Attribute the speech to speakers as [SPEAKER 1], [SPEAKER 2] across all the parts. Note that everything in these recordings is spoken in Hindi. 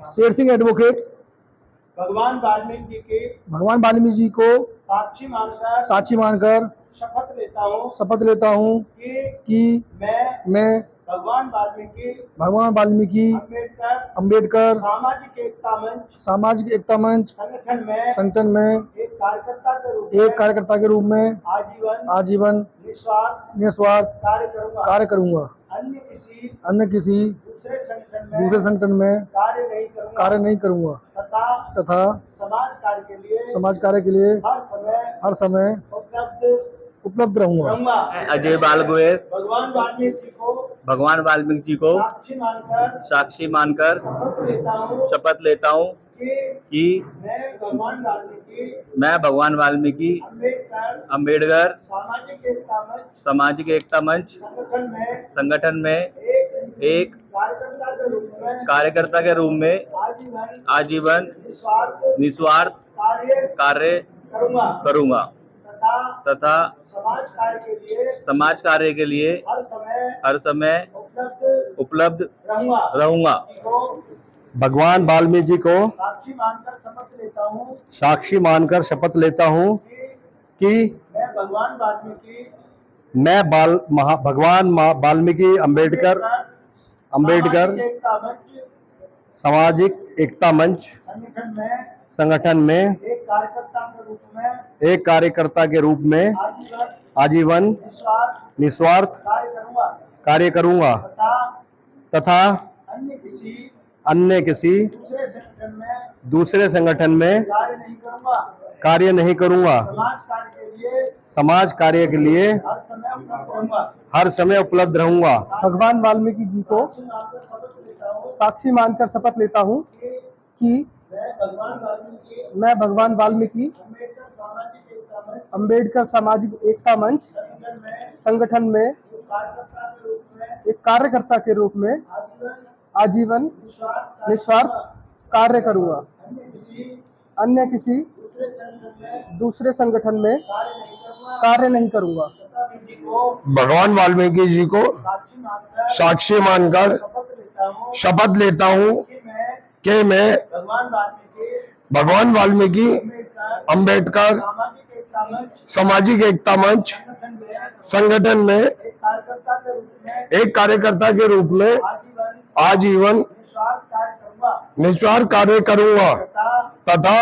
[SPEAKER 1] शेर सिंह एडवोकेट
[SPEAKER 2] भगवान
[SPEAKER 1] वाल्मीकि जी को
[SPEAKER 2] साक्षी मानकर
[SPEAKER 1] शपथ लेता हूँ कि मैं भगवान वाल्मीकि अंबेडकर सामाजिक एकता मंच संगठन में एक कार्यकर्ता के रूप में आजीवन निस्वार्थ कार्य करूँगा। अन्य किसी दूसरे संगठन में कार्य नहीं करूँगा तथा समाज कार्य के लिए हर समय उपलब्ध रहूँगा।
[SPEAKER 3] अजय बाल गोयल
[SPEAKER 2] भगवान वाल्मीकि जी को
[SPEAKER 3] साक्षी मानकर शपथ लेता हूँ कि मैं भगवान वाल्मीकि अंबेडकर सामाजिक एकता मंच संगठन में एक कार्यकर्ता के रूप में आजीवन निस्वार्थ कार्य करूँगा तथा समाज कार्य के लिए हर समय उपलब्ध रहूँगा।
[SPEAKER 1] भगवान वाल्मीकि जी को
[SPEAKER 2] साक्षी मानकर शपथ लेता हूँ
[SPEAKER 1] कि
[SPEAKER 2] मैं भगवान वाल्मीकि अंबेडकर सामाजिक एकता मंच संगठन में एक कार्यकर्ता के रूप में आजीवन निस्वार्थ कार्य करूँगा तथा अन्य किसी दूसरे संगठन में कार्य नहीं करूँगा। समाज कार्य के लिए हर समय उपलब्ध रहूँगा।
[SPEAKER 1] भगवान वाल्मीकि जी को साक्षी मानकर शपथ लेता हूँ कि मैं भगवान वाल्मीकि अंबेडकर सामाजिक एकता मंच संगठन में एक कार्यकर्ता के रूप में आजीवन निस्वार्थ कार्य करूँगा। अन्य किसी दूसरे संगठन में कार्य नहीं करूँगा।
[SPEAKER 2] भगवान वाल्मीकि जी को साक्षी मानकर शपथ लेता हूँ कि मैं भगवान वाल्मीकि अंबेडकर सामाजिक एकता मंच संगठन में एक कार्यकर्ता के रूप में आजीवन निस्वार्थ कार्य करूँगा तथा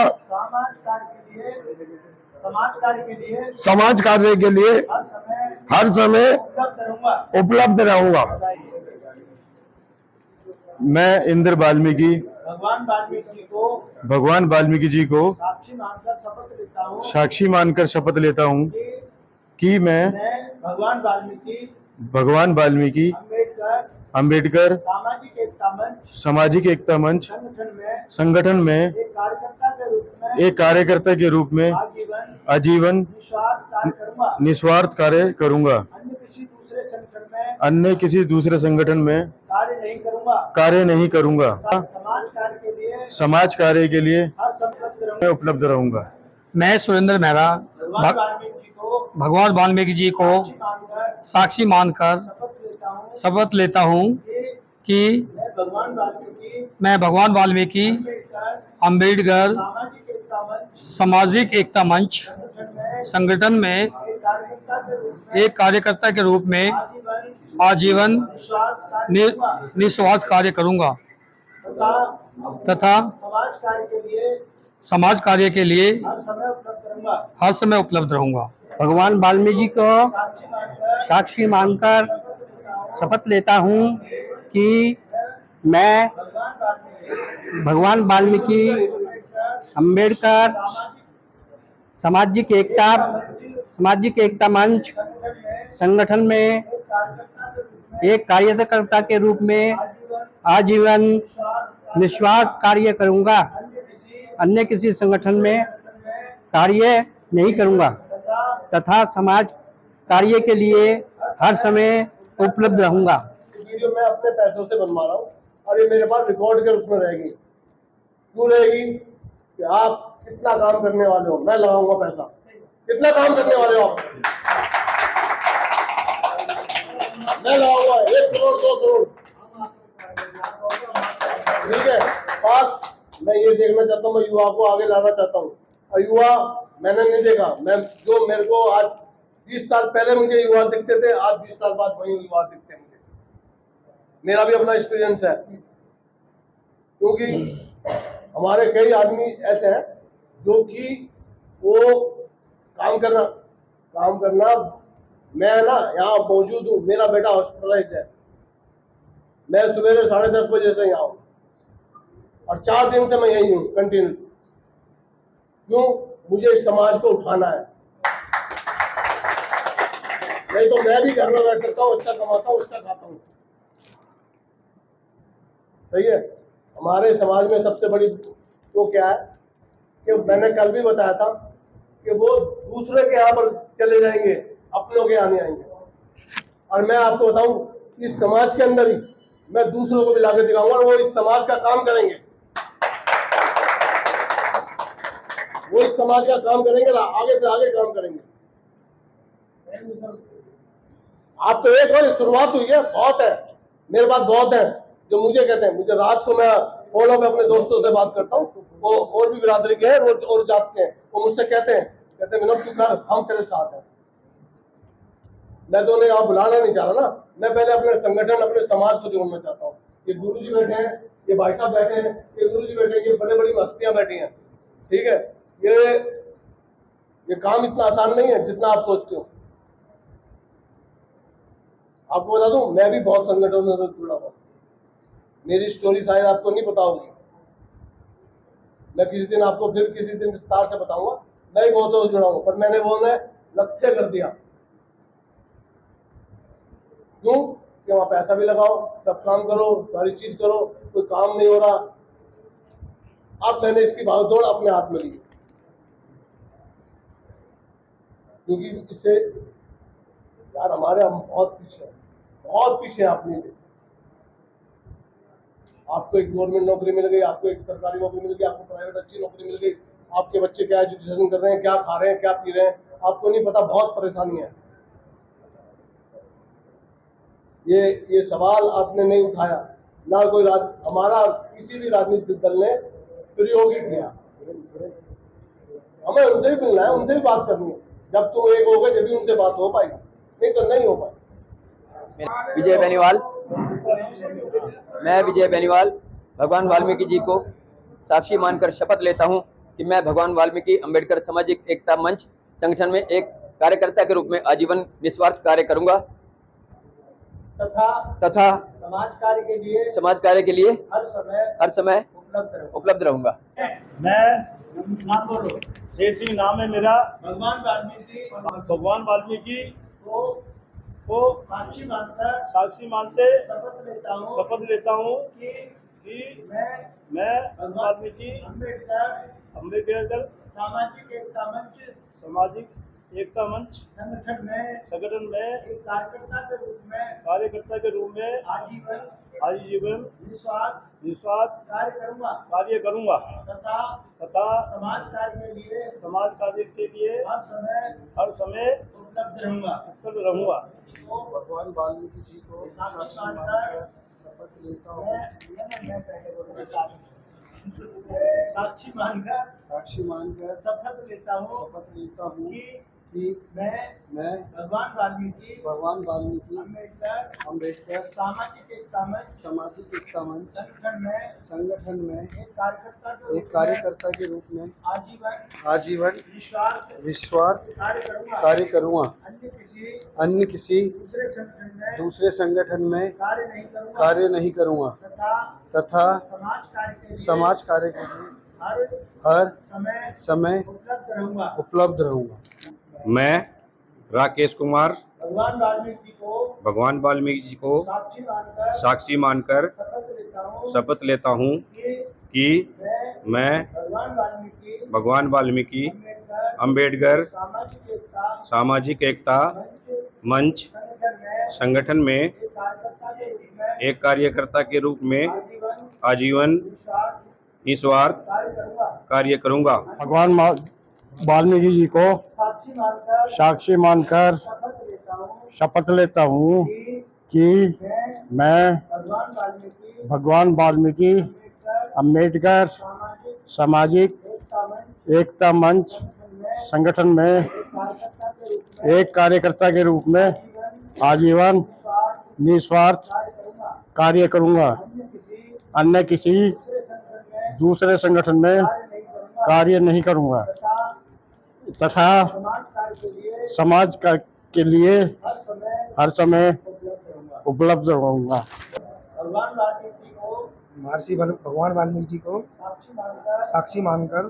[SPEAKER 2] समाज कार्य के लिए हर समय उपलब्ध रहूँगा।
[SPEAKER 4] मैं इंद्र वाल्मीकि
[SPEAKER 2] भगवान वाल्मीकि जी को
[SPEAKER 4] साक्षी मानकर शपथ लेता हूँ कि मैं भगवान वाल्मीकि अंबेडकर सामाजिक एकता मंच संगठन में एक कार्यकर्ता के रूप में आजीवन निस्वार्थ कार्य करूँगा। अन्य किसी दूसरे संगठन में कार्य नहीं करूँगा। समाज कार्य के लिए मैं उपलब्ध रहूँगा।
[SPEAKER 5] मैं सुरेंद्र मेहरा भगवान वाल्मीकि जी को साक्षी मानकर शपथ लेता हूँ कि मैं भगवान वाल्मीकि अंबेडकर सामाजिक एकता मंच संगठन में एक कार्यकर्ता के रूप में आजीवन निस्वार्थ कार्य करूँगा तथा समाज कार्य के लिए हर समय उपलब्ध रहूँगा।
[SPEAKER 1] भगवान वाल्मीकि को साक्षी मानकर शपथ लेता हूँ कि मैं भगवान वाल्मीकि अंबेडकर सामाजिक एकता मंच संगठन में एक कार्यकर्ता के रूप में आजीवन निस्वार्थ कार्य करूँगा। अन्य किसी संगठन में कार्य नहीं करूँगा तथा समाज कार्य के लिए हर समय उपलब्ध रहूँगा।
[SPEAKER 6] वीडियो मैं अपने पैसों से बनवा रहा हूँ और ये मेरे पास रिकॉर्ड के रूप में रहेगी। क्यों रहेगी? कि आप कितना काम करने वाले हो, मैं लगाऊंगा पैसा। कितना काम करने वाले हो आप? मैं लगाऊंगा 1 करोड़ 2 करोड़। ठीक है। बात मैं ये देखना चाहता हूँ, मैं युवा को आगे लाना चाहता हूँ। और युवा मैंने नहीं देखा, मैं जो मेरे को आज 20 साल पहले मुझे युवा दिखते थे, आज 20 साल बाद वही युवा दिखते हैं मुझे। मेरा भी अपना एक्सपीरियंस है, क्योंकि हमारे कई आदमी ऐसे हैं जो कि वो काम करना मैं ना यहाँ मौजूद हूँ, मेरा बेटा हॉस्पिटलाइज है, मैं सवेरे 10:30 बजे से यहाँ हूँ और 4 दिन से मैं यही हूँ कंटिन्यू। क्यों? मुझे इस समाज को उठाना है, नहीं तो मैं भी घर में बैठ सकता हूँ, अच्छा कमाता हूँ, अच्छा खाता हूँ। सही है। हमारे समाज में सबसे बड़ी वो क्या है कि मैंने कल भी बताया था कि वो दूसरे के यहाँ पर चले जाएंगे, अपनों के यहाँ नहीं आएंगे। और मैं आपको बताऊं, इस समाज के अंदर ही मैं दूसरों को भी लाके दिखाऊंगा और वो इस समाज का काम करेंगे, वो इस समाज का काम करेंगे, आगे से आगे काम करेंगे। आप तो एक बार शुरुआत हुई है, बहुत है, मेरे पास बहुत है जो मुझे कहते हैं। मुझे रात को मैं फोन पे अपने दोस्तों से बात करता हूँ, वो और भी बिरादरी के हैं और जात के हैं, वो मुझसे कहते हैं विनोद तू कर, हम तेरे साथ हैं। मैं तो उन्हें आप बुलाना नहीं चाह रहा ना, मैं पहले अपने संगठन, अपने समाज को जोड़ना चाहता हूँ। ये गुरु जी बैठे हैं, ये भाई साहब बैठे हैं, ये गुरु जी बैठे हैं, ये बड़े बड़ी हस्तियां बैठी हैं, ठीक है। ये काम इतना आसान नहीं है जितना आप सोचते हो। आपको बता दूं, मैं भी बहुत संगठनों से जुड़ा हुआ, मेरी स्टोरी शायद आपको नहीं पता होगी, मैं किसी दिन आपको फिर किसी दिन विस्तार से बताऊंगा। मैं भी बहुतों से जुड़ा हूं, पर मैंने वो लक्ष्य कर दिया। क्यों? कि वहां पैसा भी लगाओ, सब काम करो, सारी चीज करो, कोई काम नहीं हो रहा। अब मैंने इसकी भागदौड़ अपने हाथ में ली, क्योंकि इससे यार हमारे हम बहुत पीछे अपनी लिए। आपको एक गवर्नमेंट नौकरी मिल गई, आपको एक सरकारी नौकरी मिल गई, आपको प्राइवेट अच्छी नौकरी मिल गई, आपके बच्चे क्या एजुकेशन कर रहे हैं, क्या खा रहे हैं, क्या पी रहे हैं, आपको नहीं पता, बहुत परेशानी है। ये सवाल आपने नहीं उठाया, ना कोई हमारा किसी भी राजनीतिक दल ने प्रयोग ही किया। हमें उनसे भी मिलना है, उनसे भी बात करनी है। जब तुम एक हो गए, जब भी उनसे बात हो पाएगी, नहीं तो नहीं हो पाएगी।
[SPEAKER 7] विजय बेनीवाल, मैं विजय बेनीवाल भगवान वाल्मीकि जी को साक्षी मानकर शपथ लेता हूं कि मैं भगवान वाल्मीकि अंबेडकर सामाजिक एकता मंच संगठन में एक कार्यकर्ता के रूप में आजीवन निस्वार्थ कार्य करूंगा तथा समाज कार्य के लिए हर समय उपलब्ध रहूंगा।
[SPEAKER 8] मैं नाम बोलो, शेर सिंह नाम है मेरा। भगवान वाल्मीकि को साक्षी मानते शपथ लेता हूँ कि मैं वाल्मीकि अंबेडकर सामाजिक एकता मंच संगठन में एक कार्यकर्ता के रूप में आजीवन निस्वार्थ कार्य करूंगा तथा समाज कार्य के लिए हर समय उपलब्ध रहूंगा।
[SPEAKER 6] भगवान वाल्मीकि जी को साक्षी मानकर शपथ लेता हूँ साक्षी मानकर शपथ लेता हूँ कि मैं भगवान वाल्मीकि अंबेडकर सामाजिक एकता मंच संगठन में एक कार्यकर्ता के रूप में आजीवन निस्वार्थ कार्य करूँगा। अन्य किसी दूसरे संगठन में कार्य नहीं करूँगा तथा समाज कार्य के लिए हर समय उपलब्ध रहूँगा।
[SPEAKER 2] मैं राकेश कुमार
[SPEAKER 6] भगवान वाल्मीकि जी को
[SPEAKER 2] साक्षी मानकर शपथ लेता हूँ कि मैं भगवान वाल्मीकि अंबेडकर सामाजिक एकता मंच संगठन में एक कार्यकर्ता के रूप में आजीवन निस्वार्थ कार्य करूँगा।
[SPEAKER 4] भगवान वाल्मीकि जी को साक्षी मानकर शपथ लेता हूँ कि मैं भगवान वाल्मीकि
[SPEAKER 2] अम्बेडकर सामाजिक एकता मंच संगठन में एक कार्यकर्ता के रूप में आजीवन निस्वार्थ कार्य करूंगा। अन्य किसी दूसरे संगठन में कार्य नहीं करूंगा तथा समाज के लिए हर समय उपलब्ध रहूंगा।
[SPEAKER 1] महर्षि भगवान वाल्मीकि जी को साक्षी मानकर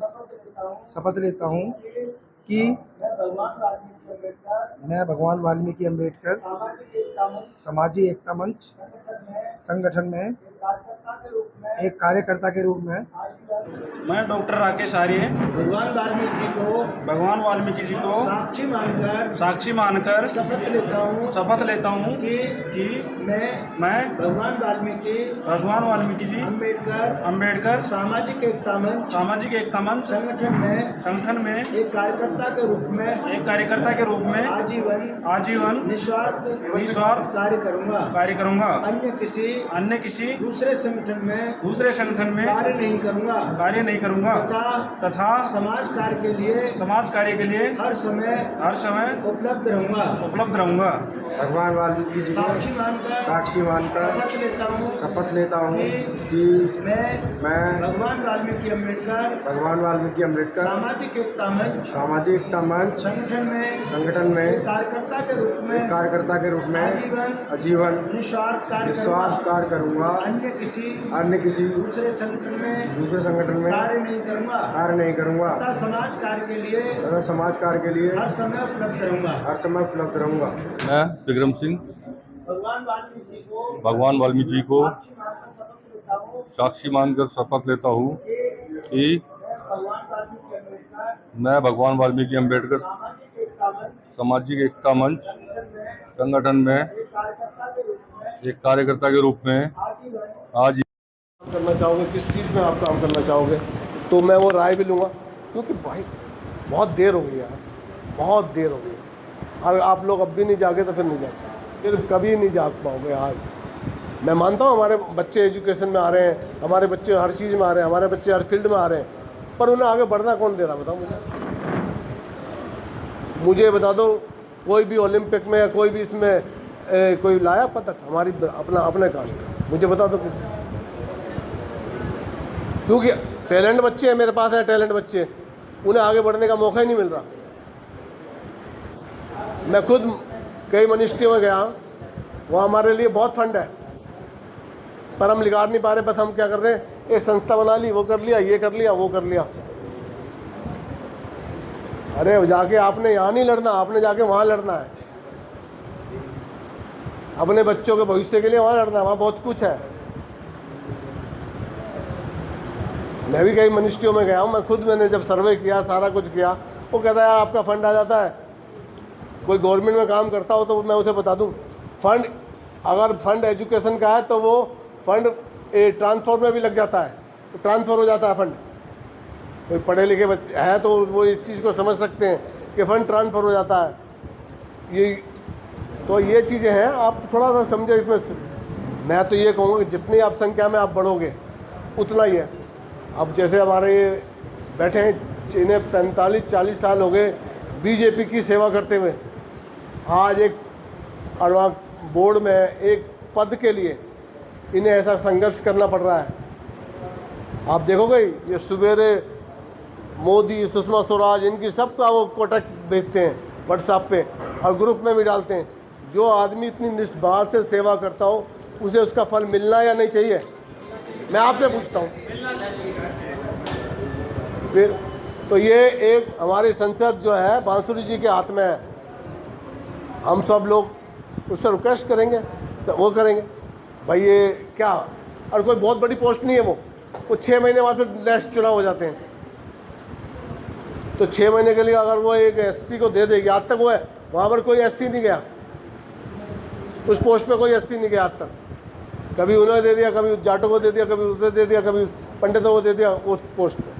[SPEAKER 1] शपथ लेता हूँ कि मैं भगवान वाल्मीकि अम्बेडकर सामाजिक एकता मंच संगठन में एक कार्यकर्ता के रूप में
[SPEAKER 8] मैं डॉक्टर राकेश आर्य भगवान वाल्मीकि जी को साक्षी मानकर शपथ लेता हूँ कि मैं भगवान वाल्मीकि जी अम्बेडकर सामाजिक एकता मंच संगठन में एक कार्यकर्ता के रूप में आजीवन निस्वार्थ कार्य करूँगा। अन्य किसी दूसरे संगठन में कार्य नहीं करूँगा तथा समाज कार्य के लिए हर समय उपलब्ध रहूँगा।
[SPEAKER 1] भगवान वाल्मीकि जी को साक्षी मानकर शपथ लेता हूँ कि मैं भगवान वाल्मीकि अम्बेडकर सामाजिक एकता मंच संगठन में कार्यकर्ता के रूप में आजीवन निस्वार्थ कार्य करूँगा। अन्य किसी दूसरे संगठन में कार्य नहीं करूँगा तथा समाज कार्य के लिए हर समय उपलब्ध रहूँगा।
[SPEAKER 4] मैं विक्रम सिंह भगवान वाल्मीकि जी को साक्षी मानकर शपथ लेता हूँ कि मैं भगवान वाल्मीकि अम्बेडकर सामाजिक एकता मंच संगठन में एक कार्यकर्ता के रूप में आज
[SPEAKER 6] करना चाहोगे, किस चीज़ में आप काम करना चाहोगे, तो मैं वो राय भी लूँगा। क्योंकि भाई बहुत देर हो गई यार, बहुत देर हो गई। अगर आप लोग अब भी नहीं जागे तो फिर नहीं जागे, फिर कभी नहीं जाग पाओगे यार। मैं मानता हूँ हमारे बच्चे एजुकेशन में आ रहे हैं, हमारे बच्चे हर चीज़ में आ रहे हैं, हमारे बच्चे हर फील्ड में आ रहे हैं, पर उन्हें आगे बढ़ना कौन दे रहा बताओ मुझे बता दो। कोई भी ओलंपिक में या कोई भी इसमें कोई लाया पदक हमारी अपने कास्ट, मुझे बता दो किसी। क्योंकि टैलेंट बच्चे हैं, मेरे पास है टैलेंट बच्चे, उन्हें आगे बढ़ने का मौका ही नहीं मिल रहा। मैं खुद कई मिनिस्ट्रियों में गया, वहाँ हमारे लिए बहुत फंड है, पर हम निकाल नहीं पा रहे। बस हम क्या कर रहे हैं, एक संस्था बना ली, वो कर लिया, ये कर लिया, वो कर लिया। अरे जाके आपने यहाँ नहीं लड़ना, आपने जाके वहाँ लड़ना है। अपने बच्चों के भविष्य के लिए वहाँ लड़ना है, वहाँ बहुत कुछ है। मैं भी कई मिनिस्ट्रियों में गया हूँ, मैं खुद मैंने जब सर्वे किया, सारा कुछ किया, वो कहता है यार आपका फंड आ जाता है। कोई गवर्नमेंट में काम करता हो तो मैं उसे बता दूँ, फंड अगर फंड एजुकेशन का है तो वो फंड ट्रांसफर में भी लग जाता है, तो ट्रांसफ़र हो जाता है फंड। कोई पढ़े लिखे बच्चे है तो वो इस चीज़ को समझ सकते हैं कि फ़ंड ट्रांसफ़र हो जाता है। ये चीज़ें हैं, आप थोड़ा सा समझे इसमें। मैं तो ये कहूँगा कि जितनी आप संख्या में आप बढ़ोगे उतना ही है। अब जैसे हमारे बैठे हैं, इन्हें 45-40 साल हो गए बीजेपी की सेवा करते हुए, आज एक बोर्ड में एक पद के लिए इन्हें ऐसा संघर्ष करना पड़ रहा है। आप देखोगे ये सवेरे मोदी, सुषमा स्वराज, इनकी सबका वो कोटक भेजते हैं व्हाट्सएप पे और ग्रुप में भी डालते हैं। जो आदमी इतनी निस्वार्थ से सेवा करता हो उसे उसका फल मिलना या नहीं चाहिए, मैं आपसे पूछता हूँ। फिर तो ये एक हमारी संसद जो है बांसुरी जी के हाथ में है, हम सब लोग उससे रिक्वेस्ट करेंगे, वो करेंगे भाई। ये क्या, और कोई बहुत बड़ी पोस्ट नहीं है, वो 6 महीने बाद फिर नेक्स्ट चुनाव हो जाते हैं। तो 6 महीने के लिए अगर वो एक एससी को दे देगी, आज तक वो है वहाँ पर कोई एससी नहीं गया, उस पोस्ट पे कोई एससी नहीं गया आज तक। कभी उन्हें दे दिया, कभी जाटों को दे दिया, कभी उसे दे दिया, कभी पंडितों को दे दिया उस पोस्ट पे।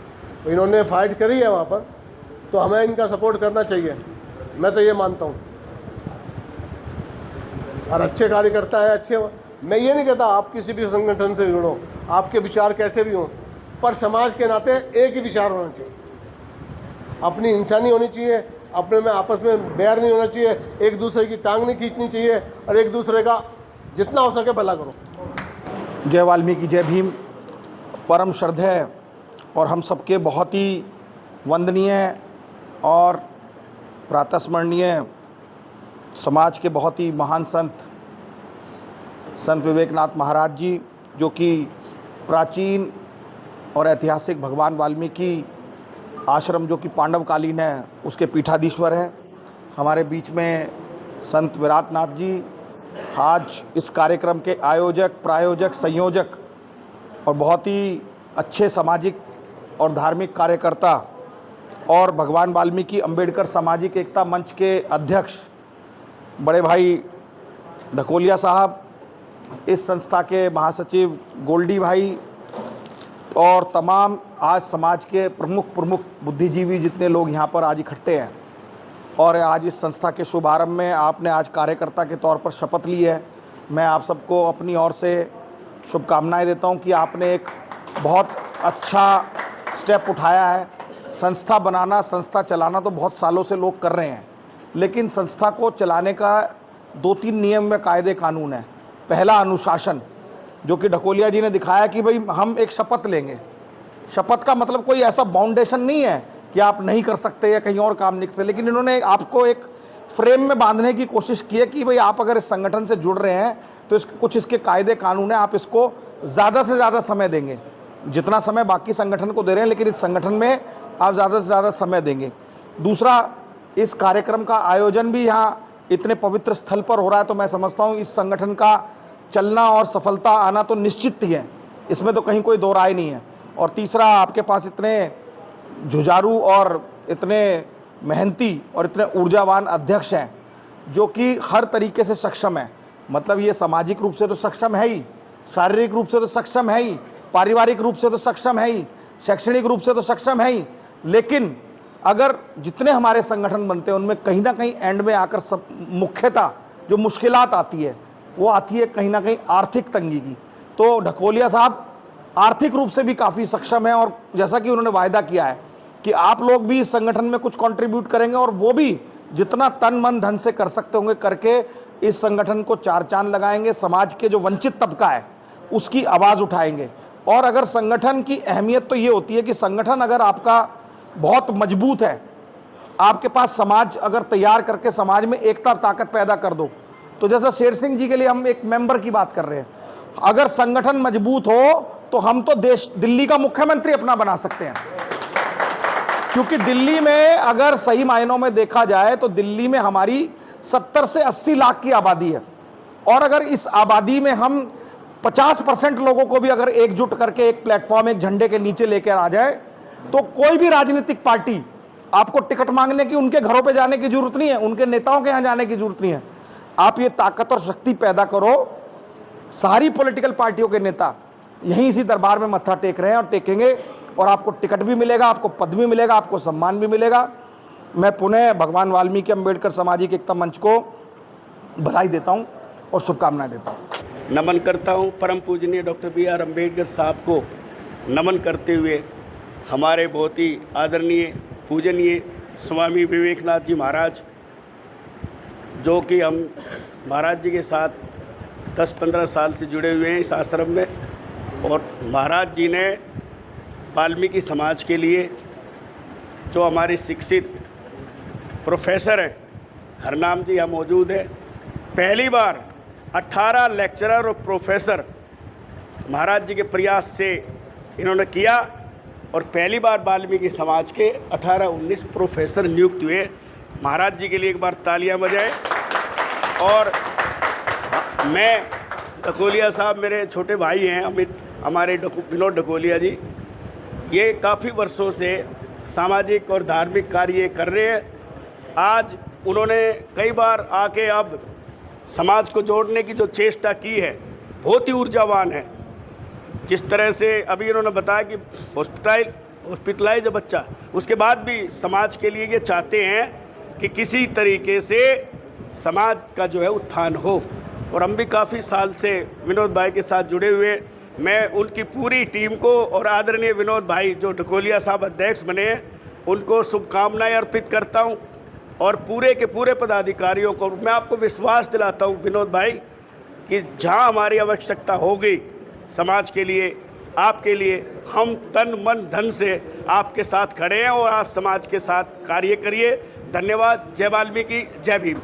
[SPEAKER 6] तो इन्होंने फाइट करी है वहाँ पर, तो हमें इनका सपोर्ट करना चाहिए, मैं तो ये मानता हूँ। और अच्छे कार्यकर्ता है, अच्छे। मैं ये नहीं कहता आप किसी भी संगठन से जुड़ो, आपके विचार कैसे भी हों, पर समाज के नाते एक ही विचार होना चाहिए, अपनी इंसानी होनी चाहिए, अपने में आपस में बैर नहीं होना चाहिए, एक दूसरे की टांग नहीं खींचनी चाहिए और एक दूसरे का जितना हो सके भला करो।
[SPEAKER 9] जय वाल्मीकि, जय भीम। परम श्रद्धेय और हम सबके बहुत ही वंदनीय और प्रातस्मरणीय समाज के बहुत ही महान संत विवेकनाथ महाराज जी, जो कि प्राचीन और ऐतिहासिक भगवान वाल्मीकि आश्रम जो कि पांडवकालीन है उसके पीठाधीश्वर हैं, हमारे बीच में संत विराटनाथ जी आज इस कार्यक्रम के आयोजक, प्रायोजक, संयोजक और बहुत ही अच्छे सामाजिक और धार्मिक कार्यकर्ता और भगवान वाल्मीकि अंबेडकर सामाजिक एकता मंच के अध्यक्ष बड़े भाई ढकोलिया साहब, इस संस्था के महासचिव गोल्डी भाई और तमाम आज समाज के प्रमुख बुद्धिजीवी जितने लोग यहाँ पर आज इकट्ठे हैं और आज इस संस्था के शुभारंभ में आपने आज कार्यकर्ता के तौर पर शपथ ली है। मैं आप सबको अपनी ओर से शुभकामनाएं देता हूं कि आपने एक बहुत अच्छा स्टेप उठाया है। संस्था बनाना, संस्था चलाना तो बहुत सालों से लोग कर रहे हैं, लेकिन संस्था को चलाने का 2-3 नियम व कायदे कानून है। पहला, अनुशासन, जो कि ढकोलिया जी ने दिखाया कि भाई हम एक शपथ लेंगे। शपथ का मतलब कोई ऐसा बाउंडेशन नहीं है कि आप नहीं कर सकते या कहीं और काम नहीं कर सकते, लेकिन इन्होंने आपको एक फ्रेम में बांधने की कोशिश की है कि भाई आप अगर इस संगठन से जुड़ रहे हैं तो कुछ इसके कायदे कानून है, आप इसको ज़्यादा से ज़्यादा समय देंगे, जितना समय बाकी संगठन को दे रहे हैं, लेकिन इस संगठन में आप ज़्यादा से ज़्यादा समय देंगे। दूसरा, इस कार्यक्रम का आयोजन भी यहाँ इतने पवित्र स्थल पर हो रहा है, तो मैं समझता हूँ इस संगठन का चलना और सफलता आना तो निश्चित ही है, इसमें तो कहीं कोई दो राय नहीं है। और तीसरा, आपके पास इतने जुझारू और इतने मेहनती और इतने ऊर्जावान अध्यक्ष हैं जो कि हर तरीके से सक्षम है। मतलब ये सामाजिक रूप से तो सक्षम है ही, शारीरिक रूप से तो सक्षम है ही, पारिवारिक रूप से तो सक्षम है ही, शैक्षणिक रूप से तो सक्षम है ही, लेकिन अगर जितने हमारे संगठन बनते हैं उनमें कहीं ना कहीं एंड में आकर सब मुख्यतः जो मुश्किलात आती है वो आती है कहीं ना कहीं आर्थिक तंगी की। तो ढकोलिया साहब आर्थिक रूप से भी काफ़ी सक्षम है और जैसा कि उन्होंने वायदा किया है कि आप लोग भी इस संगठन में कुछ कंट्रीब्यूट करेंगे और वो भी जितना तन मन धन से कर सकते होंगे करके इस संगठन को चार चांद लगाएंगे, समाज के जो वंचित तबका है उसकी आवाज़ उठाएंगे। और अगर संगठन की अहमियत तो ये होती है कि संगठन अगर आपका बहुत मजबूत है, आपके पास समाज अगर तैयार करके समाज में एकता ताकत पैदा कर दो, तो जैसा शेर सिंह जी के लिए हम एक मेंबर की बात कर रहे हैं, अगर संगठन मजबूत हो तो हम तो दिल्ली का मुख्यमंत्री अपना बना सकते हैं। क्योंकि दिल्ली में अगर सही मायनों में देखा जाए तो दिल्ली में हमारी 70 से 80 लाख की आबादी है और अगर इस आबादी में हम 50% लोगों को भी अगर एकजुट करके एक प्लेटफॉर्म, एक झंडे के नीचे लेकर आ जाए तो कोई भी राजनीतिक पार्टी आपको टिकट मांगने की, उनके घरों पे जाने की जरूरत नहीं है, उनके नेताओं के यहाँ जाने की जरूरत नहीं है। आप ये ताकत और शक्ति पैदा करो। सारी पॉलिटिकल पार्टियों के नेता यहीं इसी दरबार में मत्था टेक रहे हैं और टेकेंगे और आपको टिकट भी मिलेगा, आपको पद भी मिलेगा, आपको सम्मान भी मिलेगा। मैं पुनः भगवान वाल्मीकि अंबेडकर सामाजिक एकता मंच को बधाई देता हूं और शुभकामनाएं देता हूं।
[SPEAKER 10] नमन करता हूं परम पूजनीय डॉक्टर B.R. अम्बेडकर साहब को नमन करते हुए हमारे बहुत ही आदरणीय पूजनीय स्वामी विवेकनाथ जी महाराज, जो कि हम महाराज जी के साथ 10-15 साल से जुड़े हुए हैं इस आश्रम में, और महाराज जी ने वाल्मीकि समाज के लिए, जो हमारे शिक्षित प्रोफेसर हैं, हरनाम जी यहाँ मौजूद है, पहली बार 18 लेक्चरर और प्रोफेसर महाराज जी के प्रयास से इन्होंने किया और पहली बार वाल्मीकि समाज के 18-19 प्रोफेसर नियुक्त हुए। महाराज जी के लिए एक बार तालियां बजाएं। और मैं, ढकोलिया साहब मेरे छोटे भाई हैं, हमारे विनोद ढकोलिया जी, ये काफ़ी वर्षों से सामाजिक और धार्मिक कार्य कर रहे हैं। आज उन्होंने कई बार आके अब समाज को जोड़ने की जो चेष्टा की है बहुत ही ऊर्जावान है। जिस तरह से अभी इन्होंने बताया कि हॉस्पिटलाइज है बच्चा, उसके बाद भी समाज के लिए ये चाहते हैं कि किसी तरीके से समाज का जो है उत्थान हो। और हम भी काफ़ी साल से विनोद भाई के साथ जुड़े हुए, मैं उनकी पूरी टीम को और आदरणीय विनोद भाई जो ढकोलिया साहब अध्यक्ष बने हैं उनको शुभकामनाएं अर्पित करता हूं और पूरे के पूरे पदाधिकारियों को मैं आपको विश्वास दिलाता हूं विनोद भाई कि जहां हमारी आवश्यकता होगी समाज के लिए, आपके लिए, हम तन मन धन से आपके साथ खड़े हैं और आप समाज के साथ कार्य करिए। धन्यवाद। जय वाल्मीकि, जय भीम।